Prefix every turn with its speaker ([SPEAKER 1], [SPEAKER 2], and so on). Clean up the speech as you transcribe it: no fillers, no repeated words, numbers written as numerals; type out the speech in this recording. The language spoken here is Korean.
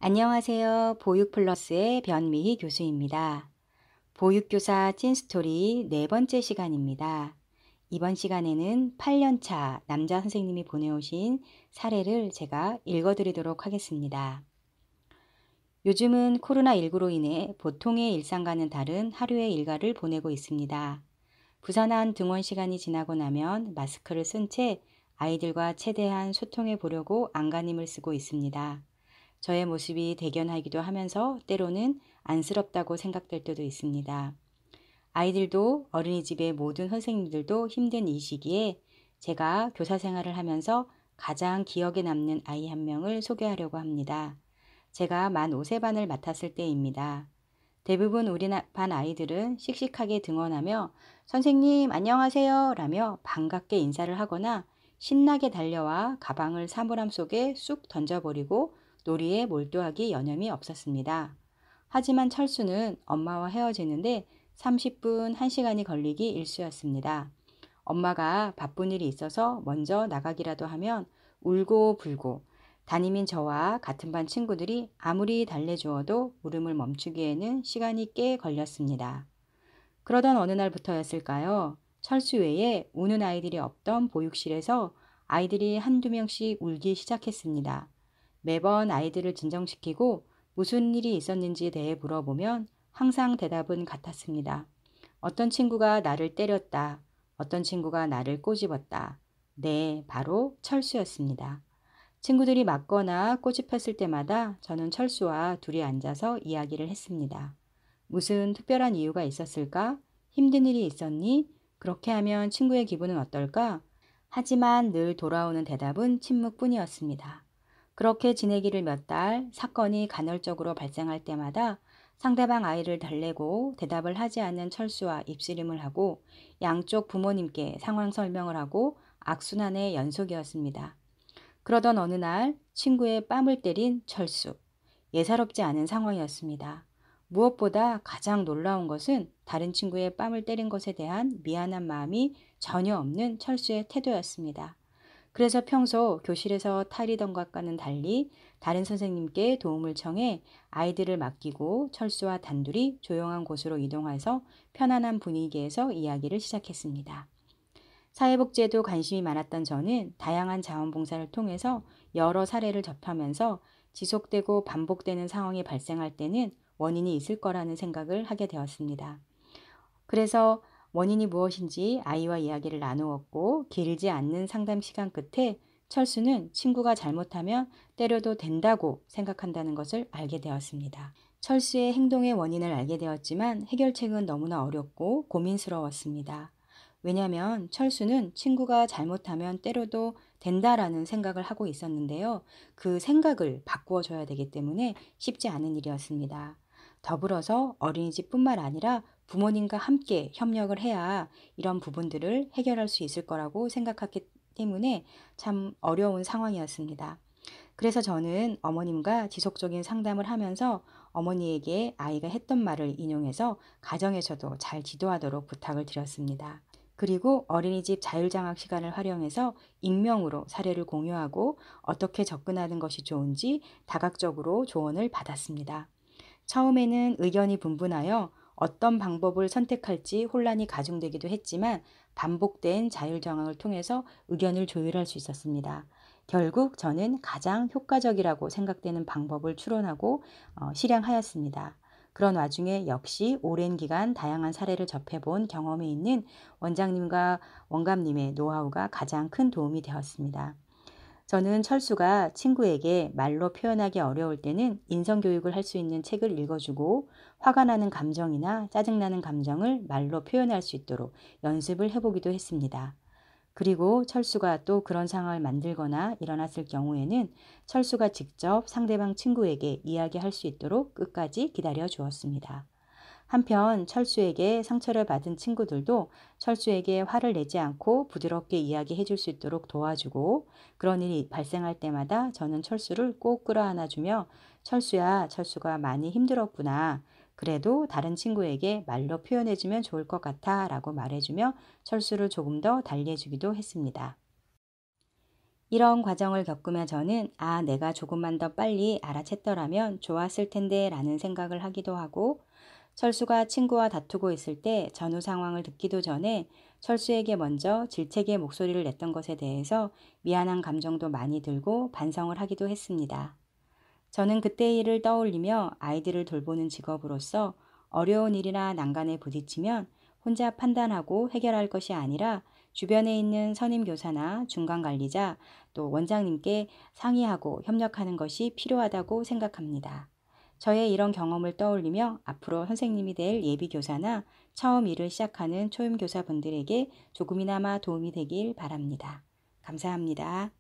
[SPEAKER 1] 안녕하세요. 보육플러스의 변미희 교수입니다. 보육교사 찐스토리 네 번째 시간입니다. 이번 시간에는 8년차 남자 선생님이 보내오신 사례를 제가 읽어드리도록 하겠습니다. 요즘은 코로나19로 인해 보통의 일상과는 다른 하루의 일과를 보내고 있습니다. 부산한 등원 시간이 지나고 나면 마스크를 쓴 채 아이들과 최대한 소통해 보려고 안간힘을 쓰고 있습니다. 저의 모습이 대견하기도 하면서 때로는 안쓰럽다고 생각될 때도 있습니다. 아이들도 어린이집의 모든 선생님들도 힘든 이 시기에 제가 교사 생활을 하면서 가장 기억에 남는 아이 한 명을 소개하려고 합니다. 제가 만 5세반을 맡았을 때입니다. 대부분 우리 반 아이들은 씩씩하게 등원하며 선생님 안녕하세요 라며 반갑게 인사를 하거나 신나게 달려와 가방을 사물함 속에 쑥 던져버리고 놀이에 몰두하기 여념이 없었습니다. 하지만 철수는 엄마와 헤어지는데 30분, 1시간이 걸리기 일쑤였습니다. 엄마가 바쁜 일이 있어서 먼저 나가기라도 하면 울고 불고 담임인 저와 같은 반 친구들이 아무리 달래주어도 울음을 멈추기에는 시간이 꽤 걸렸습니다. 그러던 어느 날부터였을까요? 철수 외에 우는 아이들이 없던 보육실에서 아이들이 한두 명씩 울기 시작했습니다. 매번 아이들을 진정시키고 무슨 일이 있었는지에 대해 물어보면 항상 대답은 같았습니다. 어떤 친구가 나를 때렸다. 어떤 친구가 나를 꼬집었다. 네, 바로 철수였습니다. 친구들이 맞거나 꼬집혔을 때마다 저는 철수와 둘이 앉아서 이야기를 했습니다. 무슨 특별한 이유가 있었을까? 힘든 일이 있었니? 그렇게 하면 친구의 기분은 어떨까? 하지만 늘 돌아오는 대답은 침묵뿐이었습니다. 그렇게 지내기를 몇 달, 사건이 간헐적으로 발생할 때마다 상대방 아이를 달래고 대답을 하지 않는 철수와 입씨름을 하고 양쪽 부모님께 상황 설명을 하고 악순환의 연속이었습니다. 그러던 어느 날 친구의 뺨을 때린 철수. 예사롭지 않은 상황이었습니다. 무엇보다 가장 놀라운 것은 다른 친구의 뺨을 때린 것에 대한 미안한 마음이 전혀 없는 철수의 태도였습니다. 그래서 평소 교실에서 탈이던 것과는 달리 다른 선생님께 도움을 청해 아이들을 맡기고 철수와 단둘이 조용한 곳으로 이동해서 편안한 분위기에서 이야기를 시작했습니다. 사회복지에도 관심이 많았던 저는 다양한 자원봉사를 통해서 여러 사례를 접하면서 지속되고 반복되는 상황이 발생할 때는 원인이 있을 거라는 생각을 하게 되었습니다. 그래서 원인이 무엇인지 아이와 이야기를 나누었고 길지 않는 상담 시간 끝에 철수는 친구가 잘못하면 때려도 된다고 생각한다는 것을 알게 되었습니다. 철수의 행동의 원인을 알게 되었지만 해결책은 너무나 어렵고 고민스러웠습니다. 왜냐하면 철수는 친구가 잘못하면 때려도 된다라는 생각을 하고 있었는데요. 그 생각을 바꾸어 줘야 되기 때문에 쉽지 않은 일이었습니다. 더불어서 어린이집뿐만 아니라 부모님과 함께 협력을 해야 이런 부분들을 해결할 수 있을 거라고 생각했기 때문에 참 어려운 상황이었습니다. 그래서 저는 어머님과 지속적인 상담을 하면서 어머니에게 아이가 했던 말을 인용해서 가정에서도 잘 지도하도록 부탁을 드렸습니다. 그리고 어린이집 자율장학 시간을 활용해서 익명으로 사례를 공유하고 어떻게 접근하는 것이 좋은지 다각적으로 조언을 받았습니다. 처음에는 의견이 분분하여 어떤 방법을 선택할지 혼란이 가중되기도 했지만 반복된 자율정학을 통해서 의견을 조율할 수 있었습니다. 결국 저는 가장 효과적이라고 생각되는 방법을 추론하고 실행하였습니다. 그런 와중에 역시 오랜 기간 다양한 사례를 접해본 경험이 있는 원장님과 원감님의 노하우가 가장 큰 도움이 되었습니다. 저는 철수가 친구에게 말로 표현하기 어려울 때는 인성교육을 할 수 있는 책을 읽어주고 화가 나는 감정이나 짜증나는 감정을 말로 표현할 수 있도록 연습을 해보기도 했습니다. 그리고 철수가 또 그런 상황을 만들거나 일어났을 경우에는 철수가 직접 상대방 친구에게 이야기할 수 있도록 끝까지 기다려 주었습니다. 한편 철수에게 상처를 받은 친구들도 철수에게 화를 내지 않고 부드럽게 이야기해 줄 수 있도록 도와주고 그런 일이 발생할 때마다 저는 철수를 꼭 끌어안아 주며 철수야, 철수가 많이 힘들었구나. 그래도 다른 친구에게 말로 표현해 주면 좋을 것 같아 라고 말해주며 철수를 조금 더 달래주기도 했습니다. 이런 과정을 겪으며 저는 내가 조금만 더 빨리 알아챘더라면 좋았을 텐데 라는 생각을 하기도 하고, 철수가 친구와 다투고 있을 때 전후 상황을 듣기도 전에 철수에게 먼저 질책의 목소리를 냈던 것에 대해서 미안한 감정도 많이 들고 반성을 하기도 했습니다. 저는 그때의 일을 떠올리며 아이들을 돌보는 직업으로서 어려운 일이나 난간에 부딪히면 혼자 판단하고 해결할 것이 아니라 주변에 있는 선임교사나 중간관리자 또 원장님께 상의하고 협력하는 것이 필요하다고 생각합니다. 저의 이런 경험을 떠올리며 앞으로 선생님이 될 예비교사나 처음 일을 시작하는 초임교사분들에게 조금이나마 도움이 되길 바랍니다. 감사합니다.